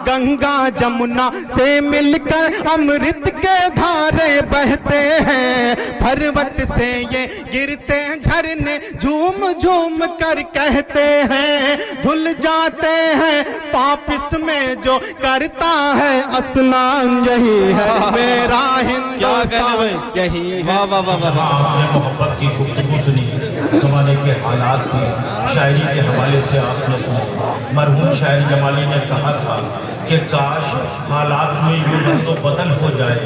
गंगा जमुना से मिलकर अमृत के धारे बहते हैं। पर्वत से ये गिरते झरने झूम झूम कर कहते हैं, धुल जाते हैं पाप इसमें जो करता है अस्नान। यही है मेरा हिंदुस्तान, यही है। आपने मोहब्बत की गुफ्तगू सुनी, ज़माने के हालात की शायरी के हवाले से आपने सुना। मरहूम शायर जमाली ने कहा था कि काश हालात में यूँ रद्दो बदल हो जाए,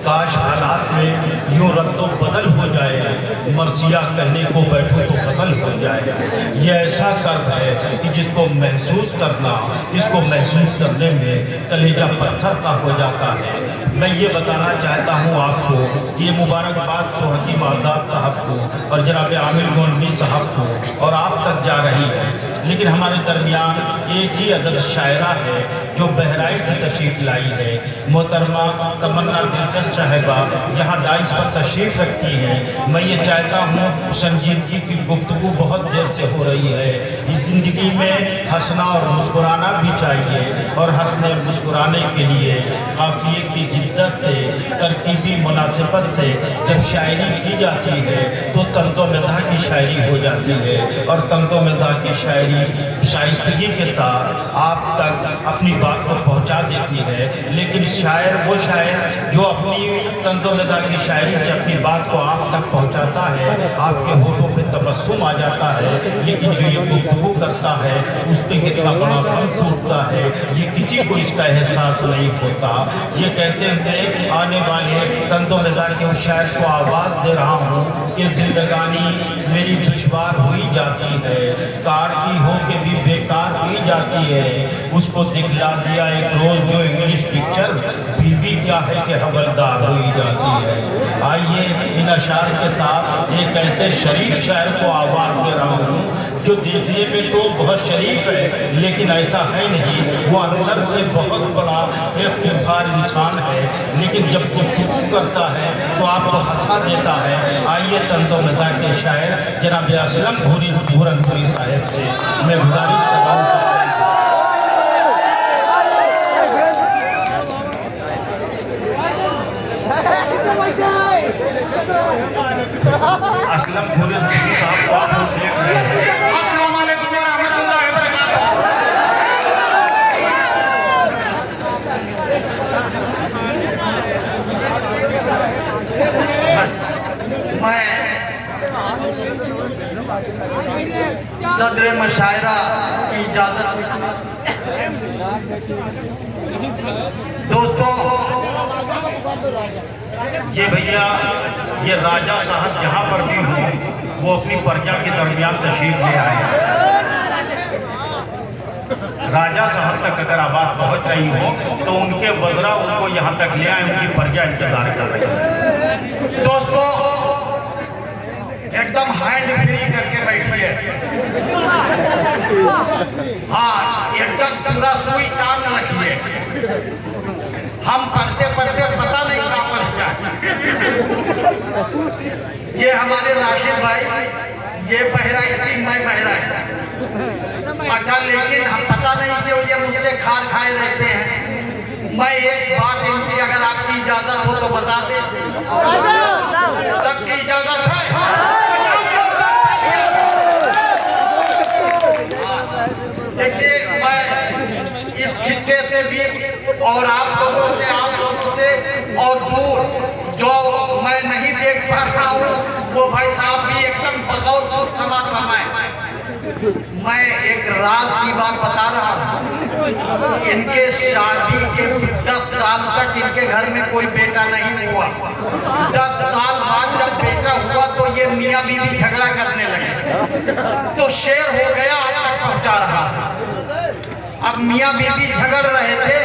काश हालात में यूँ रद्दो बदल हो जाए, मर्सिया कहने को बैठो तो कत्ल हो जाए। ये ऐसा कर्ब है कि जिसको महसूस करना, इसको महसूस करने में कलेजा पत्थर का हो जाता है। मैं ये बताना चाहता हूँ आपको, ये मुबारकबाद तो हकीम आज़ाद साहब को और जनाब आमिर गोंडवी साहब को और आप तक जा रही है, लेकिन हमारे दरमियान एक ही अदद शायरा है जो बहराइच से तशरीफ़ लाई है। मोहतरमा तमन्ना दिलकश साहिबा यहाँ डाइस पर तशरीफ़ रखती हैं। मैं ये चाहता हूँ, संजीदगी की गुफ्तगू बहुत देर से हो रही है, इस ज़िंदगी में हंसना और मुस्कुराना भी चाहिए, और हंसने मुस्कुराने के लिए काफ़िए की जिद्दत से, तरकीबी मुनासिबत से जब शायरी की जाती है तो तंज़ो मज़ाह की शायरी हो जाती है, और तंज़ो मज़ाह की शायरी शाइस्तगी के साथ आप तक अपनी बात को पहुंचा देती है। लेकिन शायर वो शायर जो अपनी तंज़ो मज़ाह की शायरी से अपनी बात को आप तक पहुंचाता है, आपके होठों पे तबस्सुम आ जाता है, लेकिन जो ये गुफ्तगू करता है उस पर कितना बड़ा गम टूटता है, ये किसी को इसका एहसास नहीं होता। ये कहते हैं आने वाले तंज़ो मज़ाह के उस शायर को आवाज़ दे रहा हूँ कि ज़िंदगानी मेरी दुश्वार हुई जाती है, कार की हो के भी बेकार हुई जाती है। उसको दिखला दिया एक रोज़ जो इंग्लिश पिक्चर, बीवी क्या है कि हवलदार हुई जाती है। आइए इन अशार के साथ एक ऐसे शरीफ शायर को आवाज़ दे रहा हूँ जो देखने में तो बहुत शरीफ है, लेकिन ऐसा है नहीं, वो अंदर से बहुत बड़ा एक खूंखार इंसान है, लेकिन जब गुफ्तगू करता है तो आपको हंसा देता है। आइए तंज़ो मज़ाह के शायर जनाब असलम भूरनपुरी साहब से मैं गुजारिश कर रहा हूँ। असलम भूरनपुरी साहब को आप देख रहे हैं। अस्सलाम वालेकुम व रहमतुल्लाहि व बरकातहू। मैं सदर मशायरा की इजाज़त, दोस्तों ये भैया ये राजा साहब जहाँ पर भी हों वो अपनी प्रजा के दरमियान तशरीफ ले आए हैं। राजा साहब तक अगर आवाज़ पहुँच रही हो तो उनके वज़रा उनको यहाँ तक ले आए, उनकी प्रजा इंतजार कर रही है। दोस्तों एकदम हैंड फ्री करके बैठिए, हाँ एकदम पूरा सुई चांद रखिए। हम पढ़ते पढ़ते पता नहीं कहाँ पढ़ जाए। ये हमारे राशिद भाई, ये बहराइची, मैं बहराइच। अच्छा, लेकिन हम पता नहीं क्यों ये मुझसे खार खाए रहते हैं। मैं एक बात इनकी अगर आपकी इजाजत हो तो बता दें। सबकी इजाजत है? देखिए मैं इस खित्ते से भी और आप लोगों से और दूर जो मैं नहीं देख पा रहा हूँ वो भाई साहब भी एकदम बगौर समाज फरमाए। मैं एक राज की बात बता रहा हूँ। इनके शादी के 10 साल तक इनके घर में कोई बेटा नहीं हुआ। 10 साल बाद जब बेटा हुआ तो ये मियाँ बीवी झगड़ा करने लगे, तो शेर हो गया आज तक पहुँचा रहा। अब मियाँ बीवी झगड़ रहे थे,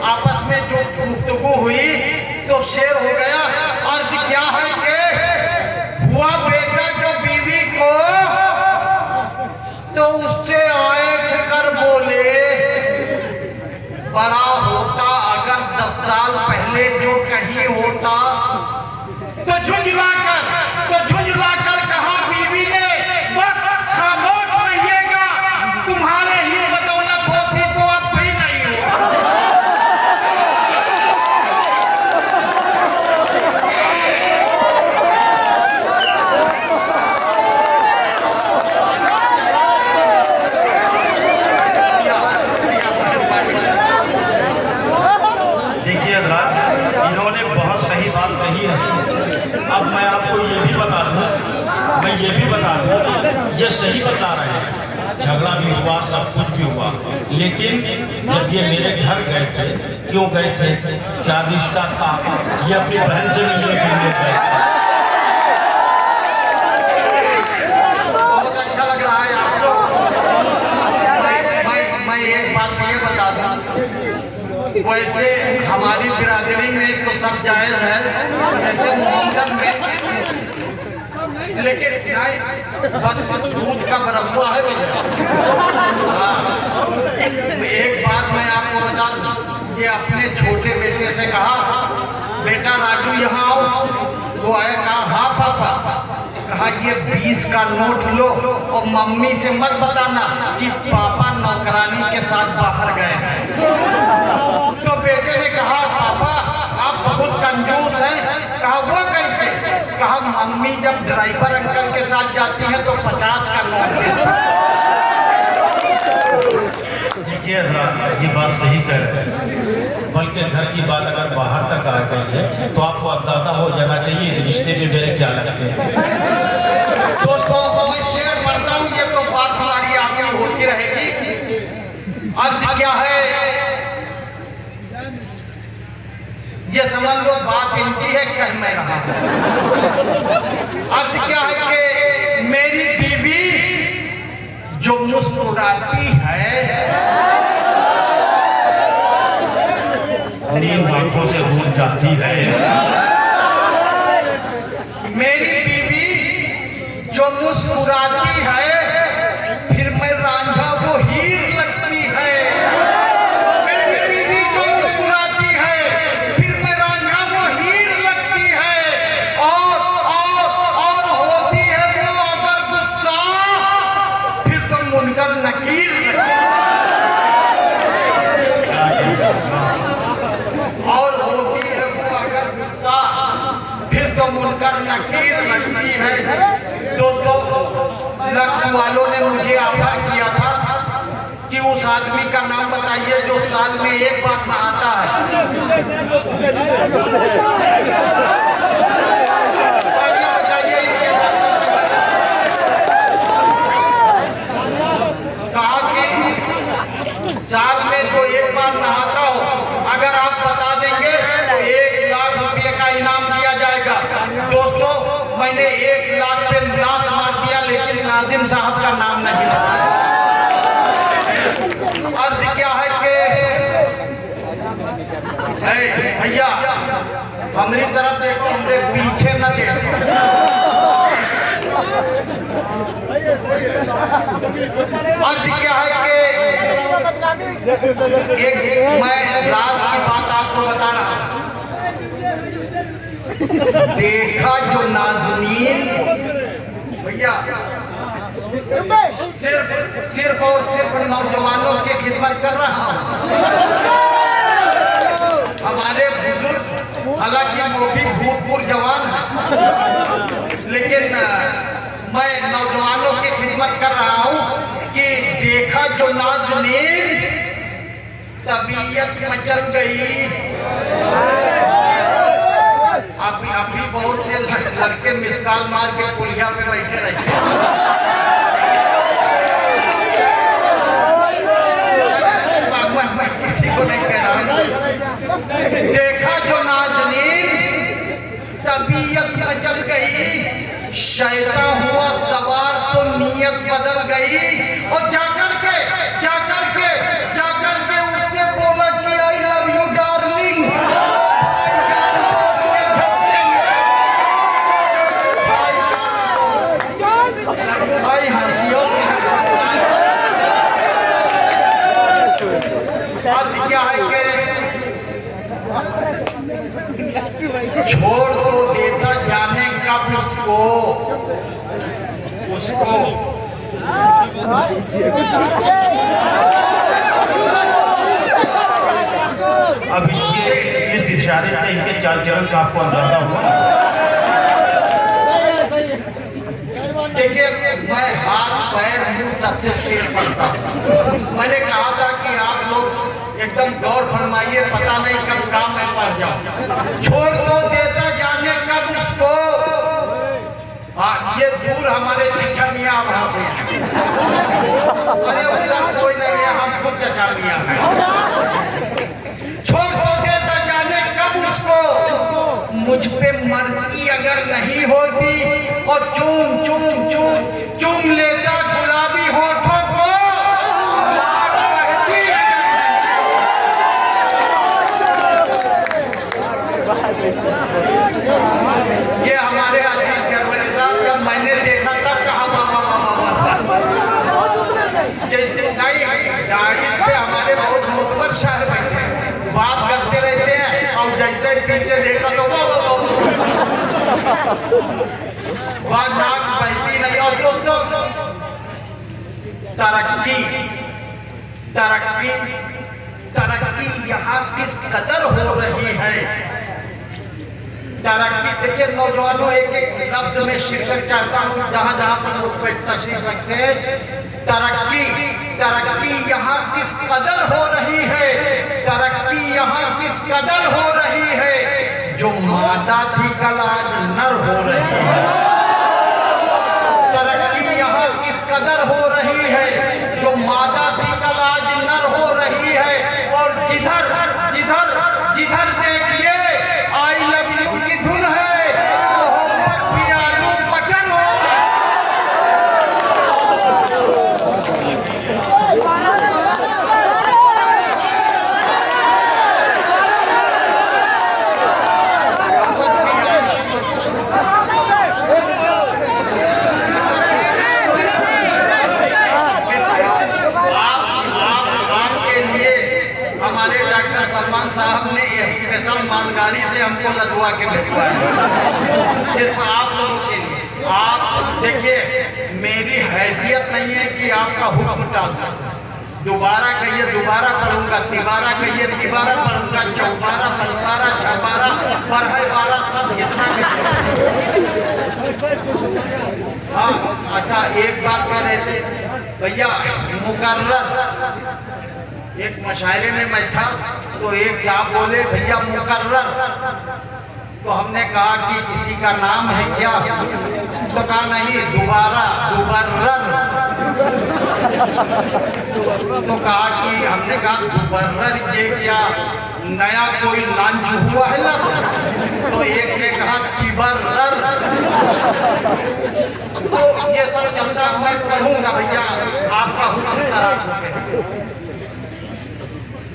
आपस में जो गुफ्तगू हुई तो शेर हो गया। अर्ज क्या है कि हुआ बेटा जो बीवी को, तो उससे ऐठ कर बोले बड़ा होता अगर 10 साल पहले जो कहीं होता। तो झुंझला कर कहा बीवी ने, बस खामोश रहिएगा, तुम्हारे ही बदौलत होती तो अब भी नहीं हो। मैं आपको ये भी बता दूं, ये सही बता रहे हैं, झगड़ा भी हुआ, सब कुछ भी हुआ, लेकिन जब ये मेरे घर गए थे, क्यों गए थे, क्या रिश्ता था, ये अपनी बहन से मिलने के लिए गए थे। बहुत अच्छा लग रहा है आपको। मैं एक बात ये बता दूं, वैसे हमारी बिरादरी में तो सब जायज है, जैसे मोहम्मद में, लेकिन बस दूध का बरब्बा है मुझे। एक बात मैं आपको बता दूं, ये अपने छोटे बेटे से कहा, बेटा राजू यहाँ आओ। वो आया, कहा हाँ पापा। कहा ये 20 का नोट लो और मम्मी से मत बताना कि पापा नौकरानी के साथ बाहर गए हैं। तो बेटे ने कहा पापा आप बहुत कंजूस हैं। कहा वो कैसे? कहा मम्मी जब ड्राइवर अंकल के साथ जाती है तो 50 का नोट देती है। देखिए हजरात, ये बात सही कह रहे हैं, बल्कि घर की बात अगर बाहर तक आ गई है तो आपको अंदाजा हो जाना चाहिए रिश्ते में मेरे क्या लगते हैं। दोस्तों मैं शेयर पढ़ता हूँ, ये तो बात हमारी आगे होती रहेगी। अर्ज क्या है ये समझ लो, बात इनकी है, कह मैं रहा हूँ। अर्ज क्या है कि मेरी बीवी जो मुस्कुराती है, नींद आंखों से दूर जाती है। मेरी बीवी जो मुस्कुराती है, फिर मैं रांझा वो हीर लगती है। मेरी बीवी जो मुस्कुराती है, फिर मैं रांझा वो हीर लगती है। और होती है वो अगर गुस्सा, फिर तो मुनकर नकीर लगती है। और होती है वो अगर गुस्सा, फिर तो मुनकर नकीर लगती है। दोस्तों लक्ष्य वालों ने मुझे ऑफर किया था कि उस आदमी का नाम बताइए जो साल में एक बार नहाता है। बताइए इसके बारे में। कहा कि साल में जो एक बार नहाता हो, अगर आप बता देंगे तो 1 लाख रुपए का इनाम दिया जाएगा। दोस्तों मैंने 1 लाख पे लात मार दिया, लेकिन नाजिम साहब का नाम नहीं बताया। अर्ज क्या है कि भैया हमारी तरफ देखो, हमरे पीछे न देखो। अर्ज क्या है कि एक मैं राज की बात आपको बता रहा हूं। देखा जो नाज़नीन, भैया सिर्फ और सिर्फ नौजवानों की खिदमत कर रहा हूं। हमारे बुजुर्ग हालांकि वो भी भूतपूर्व जवान है, लेकिन मैं नौजवानों की खिदमत कर रहा हूं कि देखा जो नाज़नीन, तबीयत मचल गई। अभी बहुत से लड़के मिसकाल मार के पुलिया पे बैठे रहते हैं। मैं किसी को नहीं कह रहा। देखा जो नाज़नीन, तबीयत मचल गई। शैतान हुआ सवार तो नीयत बदल गई। और जाकर के उससे बोला कि आई लव यू डार्लिंग। भाई हंसियों अर्ज क्या है कि छोड़ तो देता जाने कब उसको अब ये इस इशारे से इनके चाल चलन का आपको अंदाजा हुआ। देखिए मैं हाथ पैर मुंह सबसे शेर पड़ता हूँ। मैंने कहा था कि आप लोग एकदम गौर फरमाइए, पता नहीं कब काम में पड़ जाओ। छोड़ तो देता जाने कब उसको हमारे चचा मियाँ वहां से आए। अरे उधर कोई नहीं है, हम खुद चचा मियाँ हैं। छोड़ दोगे तो जाने कब उसको, मुझ पे मर्जी अगर नहीं होती और चूम चूम चूम चूम लेता गुलाबी होठों को। ये हमारे अजीत जरवली साहब, जब मैंने देखा तब कहा बाबा जैसे दाढ़ी पे हमारे बहुत मोतबर शहर बैठे बात करते रहते हैं, और जैसे पीछे देखा तो बात नाक बहती नहीं। और दोस्तों, तरक्की तरक्की तरक्की यहाँ किस कदर हो रही है। तरक्की देखिए नौजवानों, एक एक लफ्ज में शिरकत चाहता हूँ जहाँ जहाँ पर लोग तशरीफ रखते हैं। तरक्की तरक्की यहाँ किस कदर हो रही है, तरक्की यहाँ किस कदर हो रही है। जो मादा थी कल आज नर हो रही है। तरक्की यहाँ किस कदर हो रही है, जो मादा थी कल आज नर हो रही है। और जिधर जिधर जिधर देखिए आई लव यू की धुन है, मोहब्बत भी आलू मटर हो। आपके लिए हमारे डॉक्टर सलमान साहब ने स्पेशल मालगाड़ी से हमको लदवा के भिजवाया, सिर्फ आप लोगों के लिए। आप देखिए, मेरी हैसियत नहीं है कि आपका हुक्म टाल सकूं। दोबारा कहिए दोबारा पढ़ूंगा, तिबारा कहिए तिबारा पढ़ूंगा, चौबारा पंचबारा छबारा बरह बारह सब जितना। हाँ अच्छा, एक बात कह रहे थे भैया, मुकर्रर एक मशायरे में मैं था तो एक साहब बोले भैया मुकर्रर, तो हमने कहा कि किसी का नाम है क्या, तो कहा नहीं दोबारा दुबर्रर। तो कहा कि हमने कहा दुबर्रर ये क्या नया कोई लॉन्च हुआ है ना, तो एक ने कहा तिबर्रर। तो ये सब चलता मैं पढ़ूंगा भैया, आपका हुक्म सराहनीय है।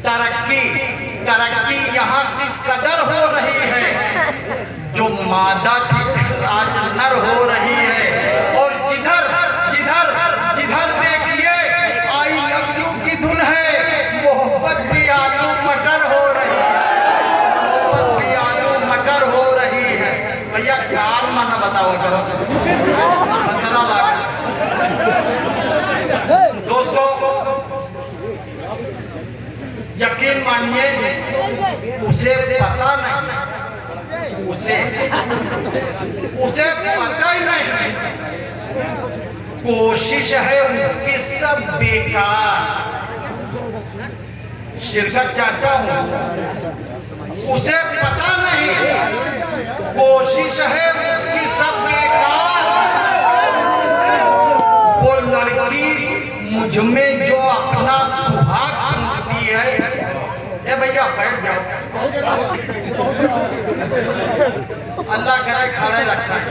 तरक्की तरक्की यहाँ किस कदर हो रही है, जो मादा थी आज नर हो रही है। और जिधर जिधर जिधर देखिए आई लव यू की धुन है, मोहब्बत भी आलू मटर हो रही है, मोहब्बत भी आलू मटर हो रही है। भैया कान माना बताओ करो, खतरा लगा। दोस्तों यकीन मानिए, उसे पता नहीं, उसे पता ही नहीं, कोशिश है उसकी सब बेकार। शिरकत चाहता हूं, उसे पता नहीं, कोशिश है उसकी सब बेकार। वो लड़की मुझ में जो अपना सुहाग ढूंढती है, ए भैया बैठ जाओ, अल्लाह करे खड़े रखा है,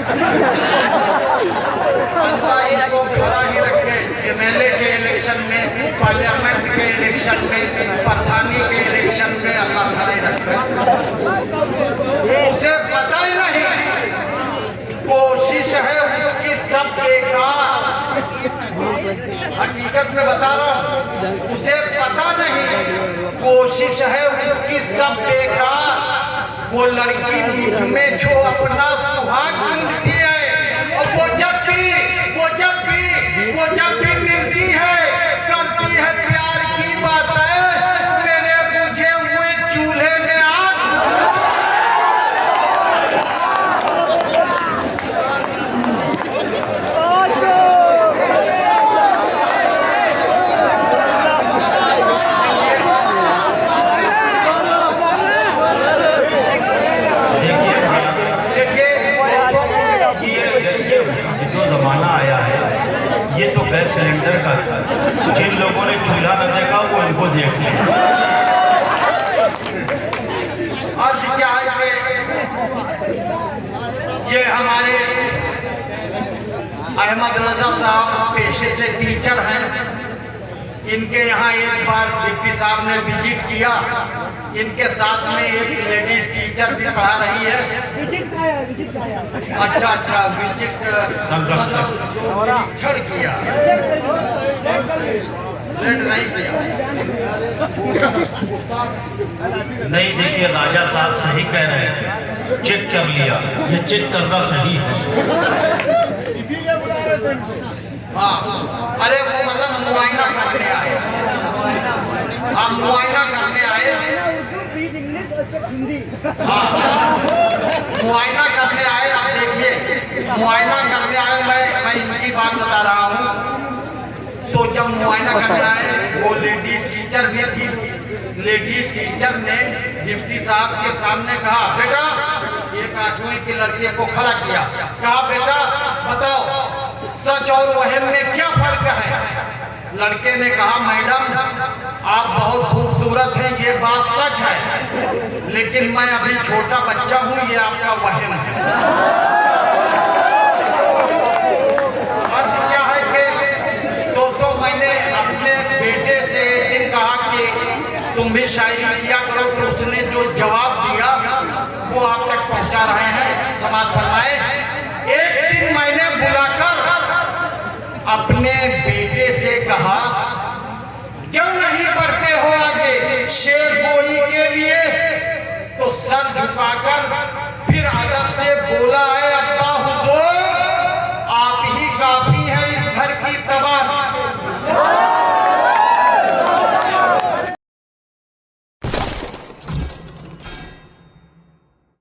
अल्लाह इनको खड़ा ही रखे। एमएलए के इलेक्शन में, पार्लियामेंट के इलेक्शन में, प्रधानी के इलेक्शन में अल्लाह खड़े रखे। उसे पता ही नहीं, कोशिश है उसकी सब बेकार। हकीकत में बता रहा हूँ, उसे पता नहीं, कोशिश है उसकी सब बेकार। वो लड़की मुझ में जो अपना सुहाग ढूंढती है, और वो जब भी मिलती है, करती है प्यार की बातें, मेरे बुझे हुए चूल्हे में आग। जो जमाना आया है रजा साहब पेशे से टीचर हैं। इनके यहाँ एक बार डिप्टी साहब ने विजिट किया। इनके साथ में एक लेडीज टीचर भी पढ़ा रही है। अच्छा विजिट निरीक्षण किया, नहीं किया। नहीं, देखिए राजा साहब सही कह रहे हैं, चेक कर लिया, ये चेक करना सही है। हाँ, अरे वो मतलब मुआयना करने आए। हाँ, मुआयना करने आए। हाँ, मुआयना करने आए। आप देखिए, मुआयना करने आए। मैं इनकी बात बता रहा हूँ। तो जब मुआयना करने आए, वो लेडीज टीचर भी थी। लेडीज टीचर ने डिप्टी साहब के सामने कहा, बेटा, एक 8वीं की लड़के को खड़ा किया, कहा, बेटा बताओ सच और वहम में क्या फर्क है? लड़के ने कहा, मैडम आप बहुत खूबसूरत हैं, ये बात सच है, लेकिन मैं अभी छोटा बच्चा हूँ, ये आपका वहम है। अर्थ क्या है कि तो मैंने अपने बेटे से एक दिन कहा कि तुम भी शायरी किया करो, तो उसने जो जवाब दिया वो आप तक पहुंचा रहे हैं, समाज फरमाए। एक दिन मैंने बुलाकर अपने बेटे से कहा, क्यों नहीं बढ़ते हो आगे? शेर गोई के लिए